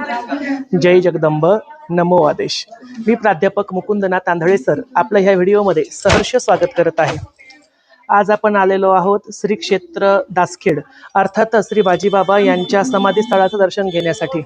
जय जगदंब नमो आदेश। मी प्राध्यापक मुकुंदनाथ तांधळे सर आपलं ह्या व्हिडिओमध्ये सहर्ष स्वागत करत आहे। आज आपण आलेलो आहोत श्री क्षेत्र दासखेड अर्थात श्री बाजीबाबा यांच्या समाधी स्थळाचं दर्शन घेण्यासाठी।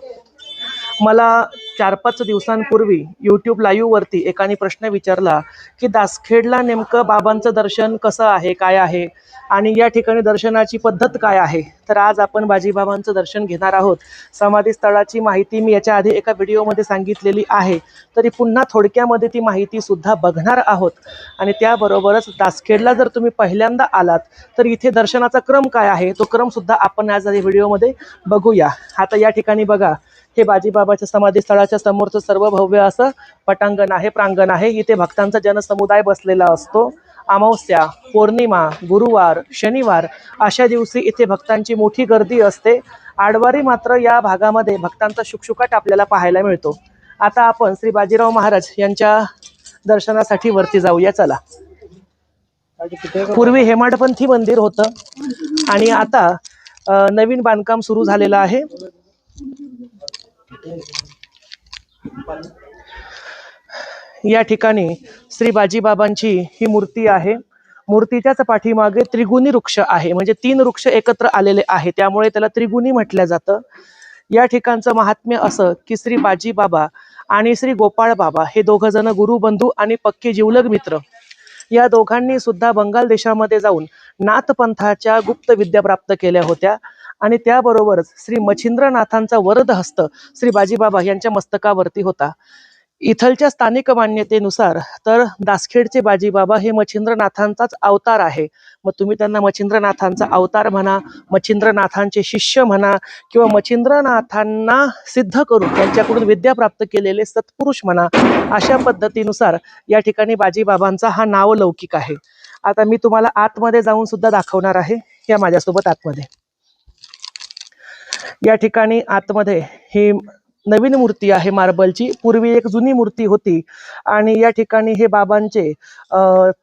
मला 4-5 दिवसांपूर्वी यूट्यूब लाईव्ह वरती एकाने प्रश्न विचारला की दासखेडला नेमकं बाबांचं दर्शन कसं आहे, काय आहे आणि या ठिकाणी दर्शनाची पद्धत काय आहे। तर आज आपण बाजीबाबांचं दर्शन घेणार आहोत। समाधी स्थळाची माहिती मी याच्या आधी एका व्हिडिओमध्ये सांगितलेली आहे, तरी पुन्हा थोडक्यामध्ये ती माहिती सुद्धा बघणार आहोत। आणि त्याबरोबरच दासखेडला जर तुम्ही पहिल्यांदा आलात तर इथे दर्शनाचा क्रम काय आहे तो क्रम सुद्धा आपण आज या व्हिडिओमध्ये बघूया। आता या ठिकाणी बघा, हे बाजीबाबाच्या समाधी स्थळाच्या समोरचं सर्व भव्य असं पटांगण आहे, प्रांगण आहे। इथे भक्तांचा जनसमुदाय बसलेला असतो। अमावस्या, पौर्णिमा, गुरुवार, शनिवार अशा दिवशी इथे भक्तांची मोठी गर्दी असते। आडवारी मात्र या भागामध्ये भक्तांचा शुकशुकाट आपल्याला पाहायला मिळतो। आता आपण श्री बाजीराव महाराज यांच्या दर्शनासाठी वरती जाऊया, चला। पूर्वी हेमाडपंथी मंदिर होतं आणि आता नवीन बांधकाम सुरू झालेलं आहे। या ठिकाणी श्री बाजीबाबांची ही मूर्ती आहे। मूर्तीच्याच पाठीमागे त्रिगुणी वृक्ष आहे, म्हणजे 3 वृक्ष एकत्र आलेले आहे, त्यामुळे त्याला त्रिगुणी म्हटलं जातं। या ठिकाणचं महात्म्य असं की श्री बाजीबाबा आणि श्री गोपाळ बाबा हे दोघं जण गुरुबंधू आणि पक्के जिवलग मित्र। या दोघांनी सुद्धा बंगाल देशामध्ये जाऊन नाथपंथाच्या गुप्त विद्या प्राप्त केल्या होत्या आणि त्याबरोबरच श्री मच्छिंद्रनाथांचा वरद हस्त श्री बाजीबाबा यांच्या मस्तकावरती होता। इथलच्या स्थानिक मान्यतेनुसार तर दासखेडचे बाजीबाबा हे मच्छिंद्रनाथांचाच अवतार आहे। मग तुम्ही त्यांना मच्छिंद्रनाथांचा अवतार म्हणा, मच्छिंद्रनाथांचे शिष्य म्हणा किंवा मच्छिंद्रनाथांना सिद्ध करून त्यांच्याकडून विद्या प्राप्त केलेले सत्पुरुष म्हणा, अशा पद्धतीनुसार या ठिकाणी बाजीबाबांचा हा नावलौकिक आहे। आता मी तुम्हाला आतमध्ये जाऊन सुद्धा दाखवणार आहे, या माझ्यासोबत आतमध्ये। या ठिकाणी आतमध्ये ही नवीन मूर्ती आहे मार्बलची। पूर्वी एक जुनी मूर्ती होती आणि या ठिकाणी हे बाबांचे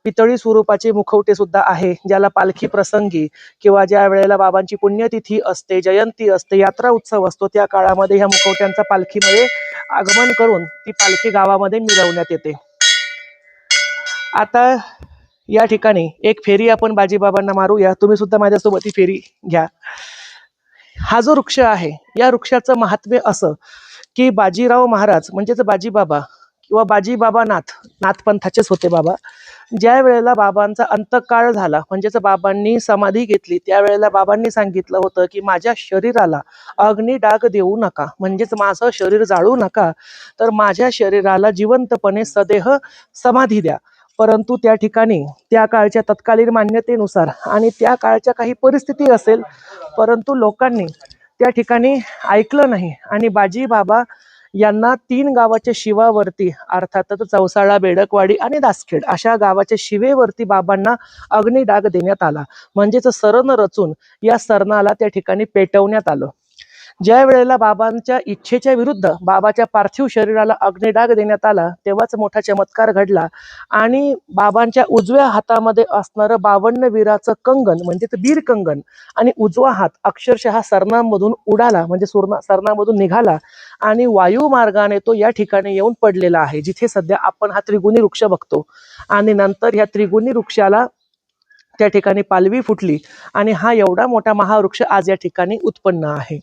पितळी स्वरूपाचे मुखवटे सुद्धा आहे, ज्याला पालखी प्रसंगी किंवा ज्या वेळेला बाबांची पुण्यतिथी असते, जयंती असते, यात्रा उत्सव असतो, त्या काळामध्ये ह्या मुखवट्यांचा पालखीमध्ये आगमन करून ती पालखी गावामध्ये मिरवण्यात येते। आता या ठिकाणी एक फेरी आपण बाजीबाबांना मारूया, तुम्ही सुद्धा माझ्यासोबत ही फेरी घ्या। हा जो वृक्ष आहे, या वृक्षाचं महात्म्य असं की बाजीराव महाराज म्हणजेच बाजीबाबा किंवा बाजीबाबा नाथपंथाचेच होते बाबा। ज्या वेळेला बाबांचा अंतकाळ झाला, म्हणजेच बाबांनी समाधी घेतली, त्यावेळेला बाबांनी सांगितलं होतं की माझ्या शरीराला अग्निडाग देऊ नका, म्हणजेच माझं शरीर जाळू नका, तर माझ्या शरीराला जिवंतपणे सदेह समाधी द्या। परंतु त्या ठिकाणी त्या काळच्या तत्कालीन मान्यतेनुसार आणि त्या काळच्या काही परिस्थिती असेल, परंतु लोकांनी त्या ठिकाणी ऐकलं नाही आणि बाजीबाबा यांना 3 गावाच्या शिवावरती अर्थातच चौसाळा, बेडकवाडी आणि दासखेड अशा गावाच्या शिवेवरती बाबांना अग्निडाग देण्यात आला, म्हणजेच सरण रचून या सरणाला त्या ठिकाणी पेटवण्यात आलं। ज्या वेळेला बाबांच्या इच्छेच्या विरुद्ध बाबाच्या पार्थिव शरीराला अग्निडाग देण्यात आला, तेव्हाच मोठा चमत्कार घडला आणि बाबांच्या उजव्या हातामध्ये असणारं 52 वीराचं कंगन म्हणजेच बीर कंगन आणि उजवा हात अक्षरशः सरणामधून उडाला, म्हणजे सरणामधून निघाला आणि वायू मार्गाने तो या ठिकाणी येऊन पडलेला आहे, जिथे सध्या आपण हा त्रिगुणी वृक्ष बघतो। आणि नंतर ह्या त्रिगुणी वृक्षाला त्या ठिकाणी पालवी फुटली आणि हा एवढा मोठा महावृक्ष आज या ठिकाणी उत्पन्न आहे।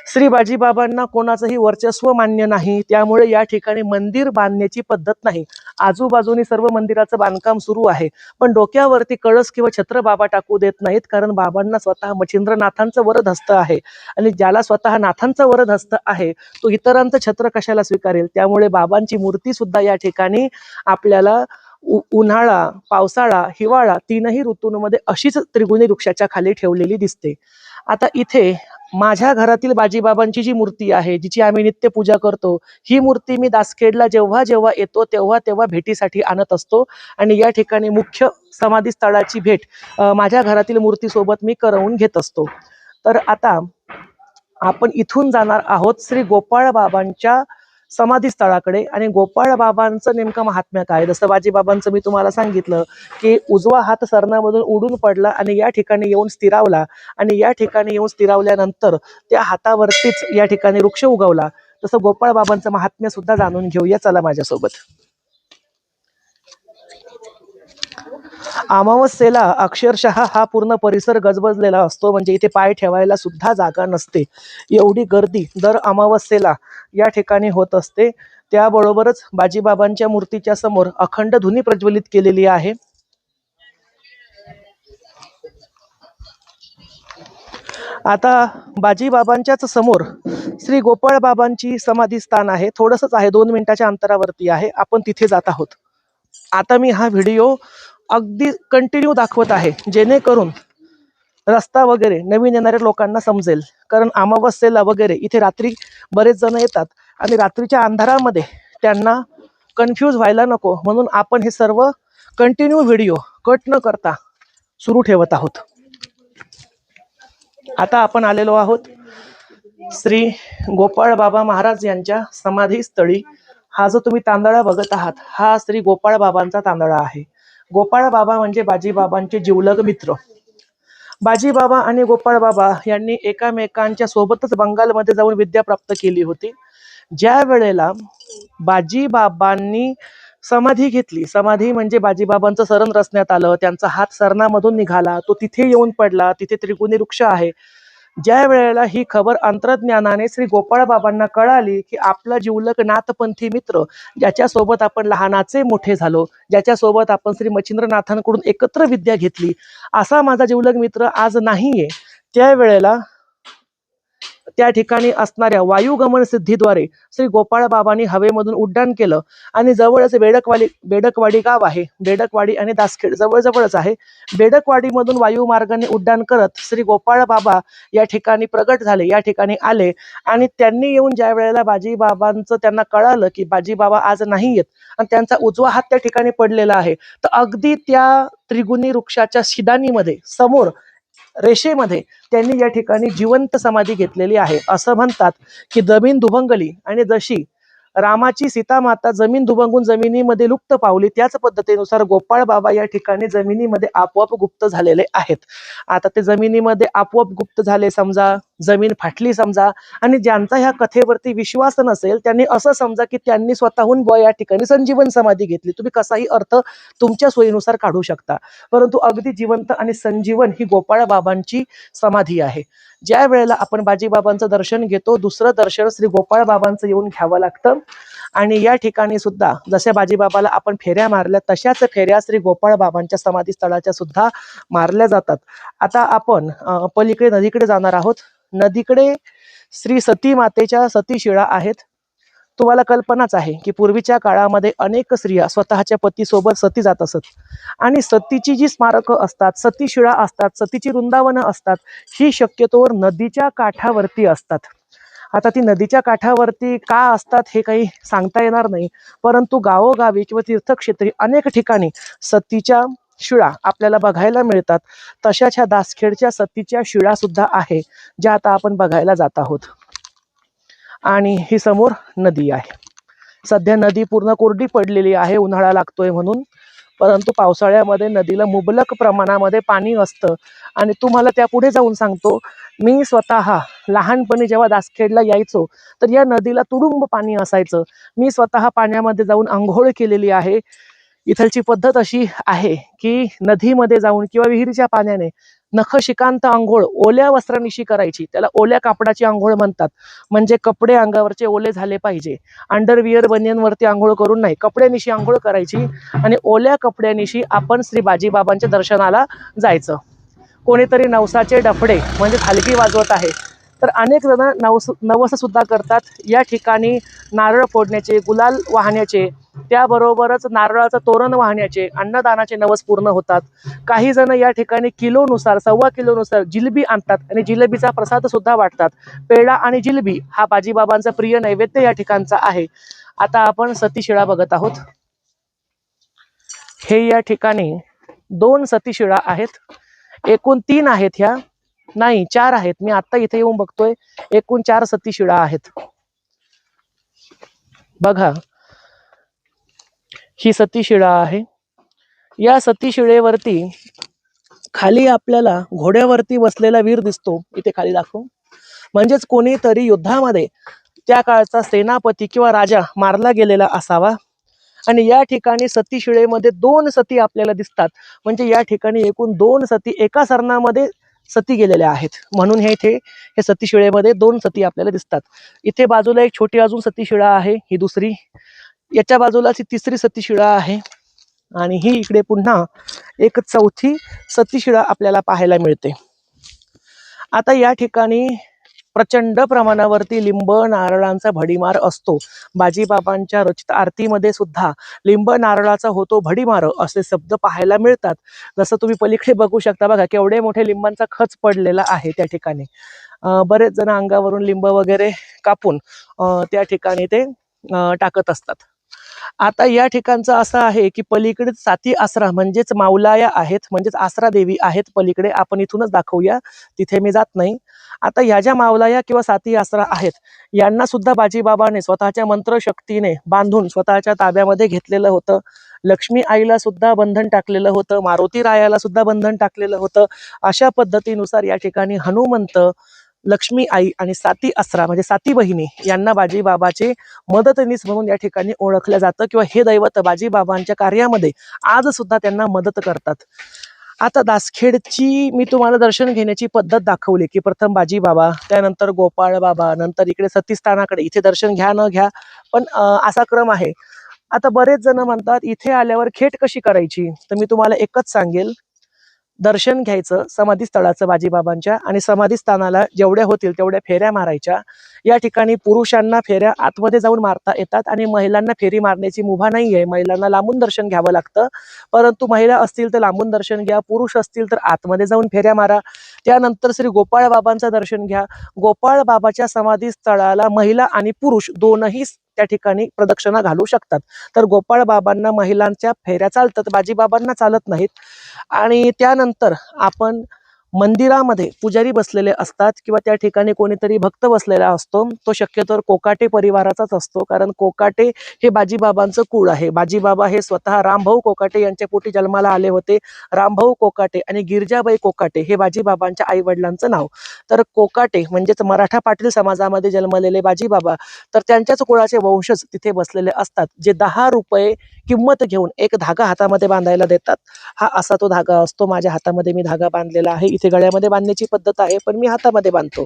श्री बाजीबाबांना कोणाचंही वर्चस्व मान्य नाही, त्यामुळे या ठिकाणी मंदिर बांधण्याची पद्धत नाही। आजूबाजूनी सर्व मंदिराचं बांधकाम सुरू आहे, पण डोक्यावरती कळस किंवा छत्र बाबा टाकू देत नाहीत, कारण बाबांना स्वतः मच्छिंद्रनाथांचं वरद हस्त आहे आणि ज्याला स्वतः नाथांचं वरद हस्त आहे तो इतरांचं छत्र कशाला स्वीकारेल। त्यामुळे बाबांची मूर्ती सुद्धा या ठिकाणी आपल्याला उन्हाळा, पावसाळा, हिवाळा 3ही ऋतूंमध्ये अशीच त्रिगुणी वृक्षाच्या खाली ठेवलेली दिसते। आता इथे माझ्या घरातील बाजीबाबांची जी मूर्ती आहे, जिची आम्ही नित्य पूजा करतो, ही मूर्ती मी दासखेडला जेव्हा जेव्हा येतो तेव्हा भेटीसाठी आणत असतो आणि या ठिकाणी मुख्य समाधी स्थळाची भेट माझ्या घरातील मूर्तीसोबत मी करवून घेत असतो। तर आता आपण इथून जाणार आहोत श्री गोपाळ बाबांच्या समाधी स्थळाकडे आणि गोपाळ बाबांचं नेमकं महात्म्य काय। जसं बाजीबाबांचं मी तुम्हाला सांगितलं की उजवा हात सरणामधून उडून पडला आणि या ठिकाणी येऊन स्थिरावला आणि या ठिकाणी येऊन स्थिरावल्यानंतर त्या हातावरतीच या ठिकाणी वृक्ष उगवला। तसं गोपाळ बाबांचं महात्म्य सुद्धा जाणून घेऊया, चला माझ्यासोबत. अमावस्येला अक्षरशः हा पूर्ण परिसर गजबजलेला असतो, म्हणजे इथे पाय ठेवायला सुद्धा जागा नसते, एवढी गर्दी दर अमावस्येला या ठिकाणी होत असते. त्याबरोबरच बाजीबाबांच्या मूर्तीच्या समोर अखंड धुनी प्रज्वलित केलेली आहे. आता बाजीबाबांच्याच समोर श्री गोपाळ बाबांची समाधी स्थान आहे, थोडंसंच आहे, 2 मिनिटाच्या अंतरावरती आहे, आपण तिथे जात आहोत. आता मी हा व्हिडिओ अगदी कंटिन्यू दाखवत आहे, जेणेकरून रस्ता वगैरे नवीन येणाऱ्या लोकांना समजेल. कारण अमावस्येला वगैरे इथे रात्री बरेच जण येतात आणि रात्रीच्या अंधारामध्ये त्यांना कन्फ्यूज व्हायला नको, म्हणून आपण हे सर्व कंटिन्यू व्हिडिओ कट न करता सुरू ठेवत आहोत. आता आपण आलेलो आहोत श्री गोपाळ बाबा महाराज यांच्या समाधी स्थळी. हा जो तुम्ही तांदळा बघत आहात, हा श्री गोपाळ बाबांचा तांदळा आहे. गोपाळ बाबा म्हणजे बाजीबाबांचे जिवलग मित्र. बाजीबाबा आणि गोपाळ बाबा यांनी एकामेकांच्या सोबतच बंगालमध्ये जाऊन विद्या प्राप्त केली होती. ज्या वेळेला बाजीबाबांनी समाधी घेतली, समाधी म्हणजे बाजीबाबांचं सरण रचण्यात आलं, त्यांचा हात सरणामधून निघाला, तो तिथे येऊन पडला, तिथे त्रिगुणी वृक्ष आहे. ज्या वेळेला ही खबर अंतर्ज्ञानाने श्री गोपाळ बाबांना कळाली की आपला जिवलग नाथपंथी मित्र, ज्याच्यासोबत आपण लहानाचे मोठे झालो, ज्याच्यासोबत आपण श्री मच्छिंद्रनाथांकडून एकत्र विद्या घेतली, असा माझा जिवलग मित्र आज नाहीये, त्यावेळेला त्या ठिकाणी असणाऱ्या वायुगमन सिद्धीद्वारे श्री गोपाळ बाबांनी हवेमधून उड्डाण केलं आणि जवळच बेडकवाडी गाव आहे, बेडकवाडी आणि दासखेड जवळच आहे. बेडकवाडीमधून वायुमार्गाने उड्डाण करत श्री गोपाळ बाबा या ठिकाणी प्रगट झाले, या ठिकाणी आले आणि त्यांनी येऊन ज्या वेळेला बाजीबाबांचं त्यांना कळालं की बाजीबाबा आज नाही येत आणि त्यांचा उजवा हात त्या ठिकाणी पडलेला आहे, तर अगदी त्या त्रिगुणी वृक्षाच्या शिदानीमध्ये समोर रेषेमध्ये त्यांनी या ठिकाणी जिवंत समाधी घेतलेली आहे. असं म्हणतात की जमीन दुभंगली आणि जशी रामाची सीता माता जमीन दुभंगून जमिनीमध्ये लुप्त पावली, त्याच पद्धतीनुसार गोपाळ बाबा या ठिकाणी जमिनीमध्ये आपोआप गुप्त झालेले आहेत. आता ते जमिनीमध्ये आपोआप गुप्त झाले समजा, जमीन फाटली समजा, आणि ज्यांचा ह्या कथेवरती विश्वास नसेल त्यांनी असं समजा की त्यांनी स्वतःहून या ठिकाणी संजीवन समाधी घेतली. तुम्ही कसाही अर्थ तुमच्या सोयीनुसार काढू शकता, परंतु अगदी जिवंत आणि संजीवन ही गोपाळ बाबांची समाधी आहे. ज्या वेळेला आपण बाजीबाबांचं दर्शन घेतो, दुसरं दर्शन श्री गोपाळ बाबांचं येऊन घ्यावं लागतं. आणि या ठिकाणी सुद्धा जशा बाजीबाबाला आपण फेऱ्या मारल्या, तशाच फेऱ्या श्री गोपाळ बाबांच्या समाधी स्थळाच्या सुद्धा मारल्या जातात. आता आपण पलीकडे नदीकडे जाणार आहोत. नदीकडे श्री सती मातेच्या सतीशिळा आहेत. तुम्हाला कल्पनाच आहे की पूर्वीच्या काळामध्ये अनेक स्त्रिया स्वतःच्या पतीसोबत सती जात असत आणि सतीची जी स्मारकं असतात, सतीशिळा असतात, सतीची वृंदावनं असतात, ही शक्यतोवर नदीच्या काठावरती असतात. आता ती नदीच्या काठावरती का असतात हे काही सांगता येणार नाही, परंतु गावोगावी किंवा तीर्थक्षेत्री अनेक ठिकाणी सतीच्या शिळा आपल्याला बघायला मिळतात. तशाच ह्या दासखेडच्या सतीच्या शिळा सुद्धा आहे, ज्या आता आपण बघायला जात आहोत. आणि ही समोर नदी आहे. सध्या नदी पूर्ण कोरडी पडलेली आहे, उन्हाळा लागतोय म्हणून, परंतु पावसाळ्यामध्ये नदीला मुबलक प्रमाणामध्ये पाणी असतं. आणि तुम्हाला त्यापुढे जाऊन सांगतो, मी स्वतः लहानपणी जेव्हा दासखेडला यायचो तर या नदीला तुडुंब पाणी असायचं. मी स्वतः पाण्यामध्ये जाऊन आंघोळ केलेली आहे. इथलची पद्धत अशी आहे की नदीमध्ये जाऊन किंवा विहिरीच्या पाण्याने नखशिकांत आंघोळ ओल्या वस्त्रानिशी करायची, त्याला ओल्या कापडाची आंघोळ म्हणतात. म्हणजे कपडे अंगावरचे ओले झाले पाहिजे, अंडरविअर बनियनवरती आंघोळ करून नाही, कपड्यानिशी आंघोळ करायची आणि ओल्या कपड्यानिशी आपण श्री बाजीबाबांच्या दर्शनाला जायचं. कोणीतरी नवसाचे डफडे म्हणजे थालकी वाजवत आहे, तर अनेक जण नवस सुद्धा करतात. या ठिकाणी नारळ फोडण्याचे, गुलाल वाहण्याचे, त्याबरोबरच नारळाचं तोरण वाहण्याचे, अन्नदानाचे नवस पूर्ण होतात. काही जण या ठिकाणी किलोनुसार, 1.25 किलोनुसार जिलबी आणतात आणि जिलबीचा प्रसाद सुद्धा वाटतात. पेढा आणि जिलबी हा बाजीबाबांचा प्रिय नैवेद्य या ठिकाणचा आहे. आता आपण सतीशिळा बघत आहोत. हे या ठिकाणी 2 सतीशिळा आहेत, एकूण 3 आहेत, ह्या नाही 4 आहेत. मी आता इथे येऊन बघतोय, एकूण 4 सतीशिळा आहेत. बघा, ही सतीशिळा आहे. या सतीशिळेवरती खाली आपल्याला घोड्यावरती बसलेला वीर दिसतो, इथे खाली दाखव. म्हणजेच कोणीतरी युद्धामध्ये त्या काळचा सेनापती किंवा राजा मारला गेलेला असावा. आणि या ठिकाणी सतीशिळेमध्ये 2 सती आपल्याला दिसतात. म्हणजे या ठिकाणी एकूण 2 सती एका सरणामध्ये सती गेलेल्या आहेत. म्हणून हे सतीशिळेमध्ये 2 सती आपल्याला दिसतात. इथे बाजूला एक छोटी अजून सतीशिळा आहे, ही दुसरी. याच्या बाजूला ती तिसरी सतीशिळा आहे. आणि ही इकडे पुन्हा एक चौथी सतीशिळा आपल्याला पाहायला मिळते. आता या ठिकाणी प्रचंड प्रमाणावरती लिंब नारळांचा भडीमार असतो. बाजीबाबांच्या रचित आरतीमध्ये सुद्धा लिंब नारळाचा होतो भडीमार असे शब्द पाहायला मिळतात. जसं तुम्ही पलीकडे बघू शकता बघा, केवढे मोठे लिंबांचा खच पडलेला आहे त्या ठिकाणी. बरेच जण अंगावरून लिंब वगैरे कापून त्या ठिकाणी ते टाकत असतात. आता या ठिकाणचं असं आहे की पलीकडे साती आसरा म्हणजेच माऊलाया आहेत, म्हणजेच आसरा देवी आहेत पलीकडे. आपण इथूनच दाखवूया, तिथे मी जात नाही. आता ह्या ज्या माऊलाया किंवा साती आसरा आहेत, यांना सुद्धा बाजीबाबाने स्वतःच्या मंत्रशक्तीने बांधून स्वतःच्या ताब्यामध्ये घेतलेलं होतं. लक्ष्मी आईला सुद्धा बंधन टाकलेलं होतं, मारुती रायाला सुद्धा बंधन टाकलेलं होतं. अशा पद्धतीनुसार या ठिकाणी हनुमंत, लक्ष्मी आई आणि साती आसरा म्हणजे साती बहिणी यांना बाजीबाबाचे मदतनीस म्हणून या ठिकाणी ओळखलं जातं, किंवा हे दैवत बाजीबाबांच्या कार्यामध्ये आज सुद्धा त्यांना मदत करतात. आता दासखेडची मी तुम्हाला दर्शन घेण्याची पद्धत दाखवली की प्रथम बाजीबाबा, त्यानंतर गोपाळ बाबा, नंतर इकडे सतीस्थानाकडे. इथे दर्शन घ्या न घ्या पण असा क्रम आहे. आता बरेच जण म्हणतात इथे आल्यावर खेट कशी करायची, तर मी तुम्हाला एकच सांगेल, दर्शन घ्यायचं समाधी स्थळाचं बाजीबाबांच्या, आणि समाधी स्थानाला जेवढ्या होतील तेवढ्या फेऱ्या मारायच्या. या ठिकाणी पुरुषांना फेऱ्या आतमध्ये जाऊन मारता येतात आणि महिलांना फेरी मारण्याची मुभा नाहीये. महिलांना लांबून दर्शन घ्यावं लागतं. परंतु महिला असतील तर लांबून दर्शन घ्या, पुरुष असतील तर आतमध्ये जाऊन फेऱ्या मारा. त्यानंतर श्री गोपाळ बाबांचं दर्शन घ्या. गोपाळ बाबाच्या समाधी स्थळाला महिला आणि पुरुष दोनही त्या ठिकाणी प्रदक्षिणा घालू शकतात. तर गोपाळ बाबांना महिलांच्या फेऱ्या चालतात, बाजीबाबांना चालत नाहीत. आणि त्यानंतर आपण मंदिरामध्ये पुजारी बसलेले असतात किंवा त्या ठिकाणी कोणीतरी भक्त बसलेला असतो. तो शक्यतो कोकाटे परिवाराचाच असतो, कारण कोकाटे हे बाजीबाबांचं कुळ आहे. बाजीबाबा हे स्वतः रामभाऊ कोकाटे यांच्या पोटी जन्माला आले होते. रामभाऊ कोकाटे आणि गिरजाबाई कोकाटे हे बाजीबाबांच्या आई वडिलांचं नाव. तर कोकाटे म्हणजेच मराठा पाटील समाजामध्ये जन्मलेले बाजीबाबा, तर त्यांच्याच कुळाचे वंशज तिथे बसलेले असतात, जे 10 रुपये किंमत घेऊन एक धागा हातामध्ये बांधायला देतात. हा असा तो धागा असतो. माझ्या हातामध्ये मी धागा बांधलेला आहे. इथे गळ्यामध्ये बांधण्याची पद्धत आहे, पण मी हातामध्ये बांधतो.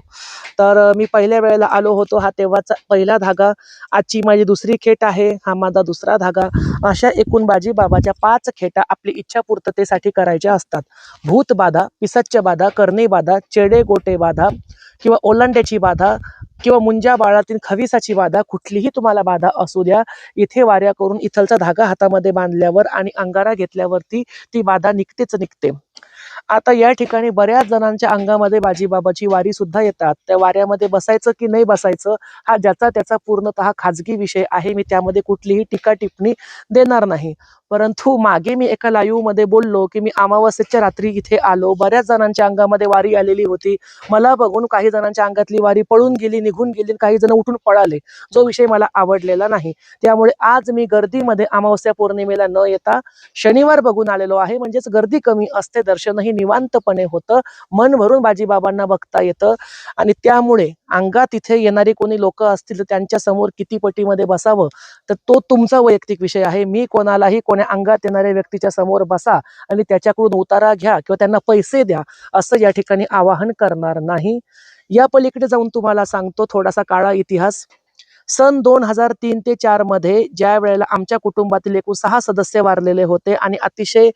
तर मी पहिल्या वेळेला आलो होतो, हा तेव्हाचा पहिला धागा. आजची माझी दुसरी खेट आहे, हा माझा दुसरा धागा. अशा एकूण बाजीबाबाच्या 5 खेटा आपली इच्छा पूर्ततेसाठी करायच्या असतात. भूत बाधा, पिसाच्य बाधा, करणी बाधा, चेडे गोटे बाधा किंवा ओलांड्याची बाधा किंवा मुंजा बाळातील खविसाची बाधा, कुठलीही तुम्हाला बाधा असू द्या, इथे वाऱ्या करून इथलचा धागा हातामध्ये बांधल्यावर आणि अंगारा घेतल्यावरती ती बाधा निघतेच निघते. आता या ठिकाणी बऱ्याच जणांच्या अंगामध्ये बाजीबाबाची वारी सुद्धा येतात. त्या वाऱ्यामध्ये बसायचं की नाही बसायचं हा ज्याचा त्याचा पूर्णतः खाजगी विषय आहे. मी त्यामध्ये कुठलीही टीका टिप्पणी देणार नाही. परंतु मागे मी एका लाईव्ह मध्ये बोललो की मी अमावस्येच्या रात्री इथे आलो, बऱ्याच जणांच्या अंगामध्ये वारी आलेली होती. मला बघून काही जणांच्या अंगातली वारी पळून गेली, निघून गेली, काही जण उठून पळाले, जो विषय मला आवडलेला नाही. त्यामुळे आज मी गर्दीमध्ये अमावस्या पौर्णिमेला न येता शनिवार बघून आलेलो आहे. म्हणजेच गर्दी कमी असते, दर्शनही निवांतपणे होतं, मन भरून बाजीबाबांना बघता येतं. आणि त्यामुळे अंगात इथे येणारी कोणी लोक असतील तर त्यांच्या समोर किती पटीमध्ये बसावं तर तो तुमचा वैयक्तिक विषय आहे. मी कोणालाही कोण्या अंगात येणाऱ्या व्यक्तीच्या समोर बसा आणि त्याच्याकडून उतारा घ्या किंवा त्यांना पैसे द्या असं या ठिकाणी आवाहन करणार नाही. या पलीकडे जाऊन तुम्हाला सांगतो थोडासा काळा इतिहास. सन 2003 ते 4 मध्ये ज्या वेळेला आमच्या कुटुंबातील एकूण 6 सदस्य वारलेले होते आणि अतिशय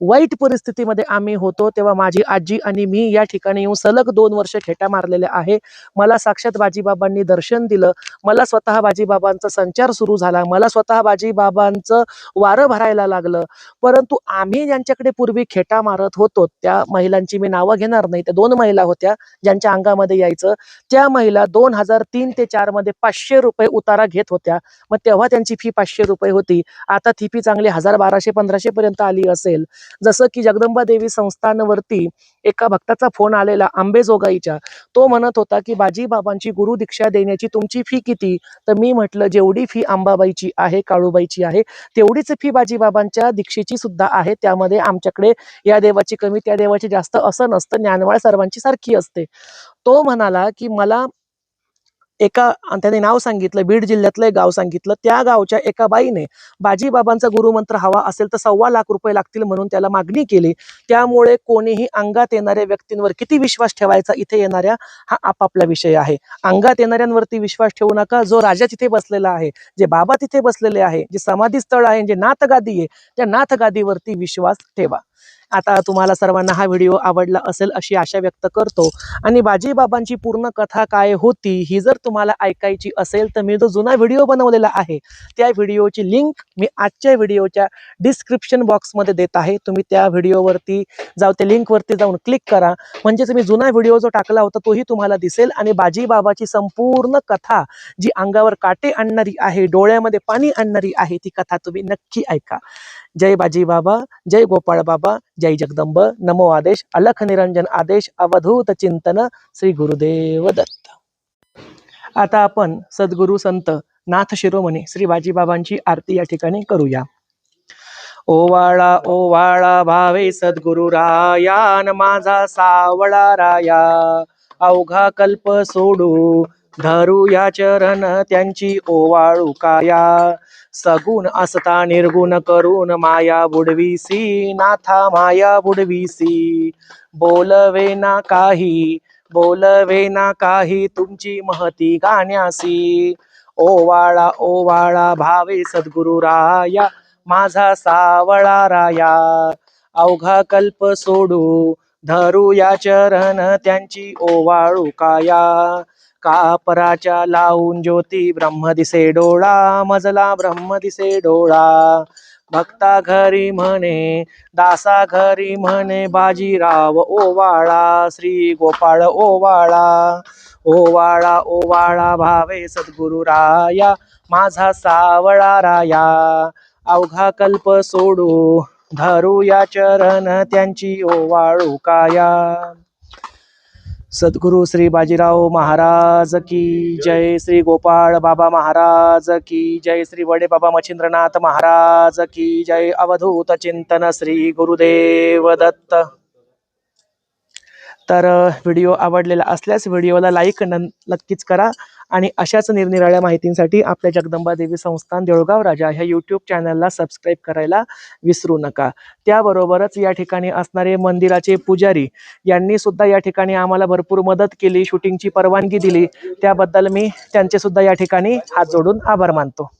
वाईट परिस्थितीमध्ये आम्ही होतो, तेव्हा माझी आजी आणि मी या ठिकाणी येऊन सलग 2 वर्ष खेटा मारलेल्या आहे. मला साक्षात बाजीबाबांनी दर्शन दिलं. मला स्वतः बाजीबाबांचा संचार सुरू झाला. मला स्वतः बाजीबाबांचं वारं भरायला लागलं. परंतु आम्ही ज्यांच्याकडे पूर्वी खेटा मारत होतो त्या महिलांची मी नावं घेणार नाही, त्या 2 महिला होत्या ज्यांच्या अंगामध्ये यायचं. त्या महिला 2003 ते 4 मध्ये 500 रुपये उतारा घेत होत्या. मग तेव्हा त्यांची फी 500 रुपये होती. आता ती फी चांगली 1000, 1200, 1500 पर्यंत आली असेल. जसं की जगदंबा देवी संस्थानवरती एका भक्ताचा फोन आलेला आंबेजोगाईच्या. तो म्हणत होता की बाजीबाबांची गुरु दीक्षा देण्याची तुमची फी किती? तर मी म्हटलं जेवढी फी अंबाबाईची आहे, काळूबाईची आहे, तेवढीच फी बाजीबाबांच्या दीक्षेची सुद्धा आहे. त्यामध्ये आमच्याकडे या देवाची कमी त्या देवाची जास्त असं नसतं, ज्ञानवाळ सर्वांची सारखी असते. तो म्हणाला की मला एका त्याने नाव सांगितलं, बीड जिल्ह्यातलं एक गाव सांगितलं. त्या गावच्या एका बाईने बाजीबाबांचा गुरुमंत्र हवा असेल तर ₹1,25,00,000 लागतील म्हणून त्याला मागणी केली. त्यामुळे कोणीही अंगात येणाऱ्या व्यक्तींवर किती विश्वास ठेवायचा इथे येणाऱ्या हा आपापला विषय आहे. अंगात येणाऱ्यांवरती विश्वास ठेवू नका. जो राजा तिथे बसलेला आहे, जे बाबा तिथे बसलेले आहे, जे समाधी स्थळ आहे, जे नाथगादी आहे, त्या नाथगादीवरती विश्वास ठेवा. आता तुम्हाला सर्वांना हा व्हिडिओ आवडला असेल अशी आशा व्यक्त करतो. आणि बाजीबाबांची पूर्ण कथा काय होती ही जर तुम्हाला ऐकायची असेल तर मी जो जुना व्हिडिओ बनवलेला आहे त्या व्हिडिओची लिंक मी आजच्या व्हिडिओच्या डिस्क्रिप्शन बॉक्समध्ये देत आहे. तुम्ही त्या व्हिडिओवरती त्या लिंकवरती जाऊन क्लिक करा, म्हणजे तुम्ही जुना व्हिडिओ जो टाकला होता तोही तुम्हाला दिसेल. आणि बाजीबाबाची संपूर्ण कथा जी अंगावर काटे आणणारी आहे, डोळ्यामध्ये पाणी आणणारी आहे, ती कथा तुम्ही नक्की ऐका. जय बाजी बाबा, जय गोपाळ बाबा, जय जगदंब, नमो आदेश, अलख निरंजन आदेश, अवधूत चिंतन, श्री गुरुदेव दत्त. आता आपण सद्गुरु संत नाथ शिरोमणी श्री बाजीबाबांची आरती या ठिकाणी करूया. ओवाळा ओवाळा भावे सद्गुरु रायान माझा सावळा राया, अवघा कल्प सोडू धरू या चरण त्यांची ओवाळू काया, सगुण असता निर्गुण करून माया बुडवीसी, नाथा माया बुडवीसी, बोलवे ना काही तुमची महती गाण्यासी, ओवाळा ओवाळा भावे सद्गुरु राया माझा सावळा राया, अवघा कल्प सोडू धरू या चरण त्यांची ओवाळू काया, कापराच्या लावून ज्योती ब्रह्म दिसे डोळा, मजला ब्रह्म दिसे डोळा, भक्ता घरी म्हणे दासा घरी म्हणे बाजीराव ओवाळा, श्री गोपाळ ओवाळा, ओवाळा ओवाळा भावे सद्गुरु राया माझा सावळा राया, अवघा कल्प सोडू धरू या चरण त्यांची ओवाळू काया. सद्गुरु श्री बाजीराव महाराज की जय, श्री गोपाळ बाबा महाराज की जय, श्री वडे बाबा मच्छिंद्रनाथ महाराज की जय, अवधूत चिंतन, श्री गुरुदेव दत्त. तर व्हिडिओ आवडलेला असल्यास व्हिडिओला लाईक नक्कीच करा आणि अशाच निरनिराळ्या माहितींसाठी आपल्या जगदंबा देवी संस्थान देऊळगाव राजा ह्या यूट्यूब चॅनलला सबस्क्राईब करायला विसरू नका. त्याबरोबरच या ठिकाणी असणारे मंदिराचे पुजारी यांनी सुद्धा या ठिकाणी आम्हाला भरपूर मदत केली, शूटिंगची परवानगी दिली, त्याबद्दल मी त्यांचे सुद्धा या ठिकाणी हात जोडून आभार मानतो.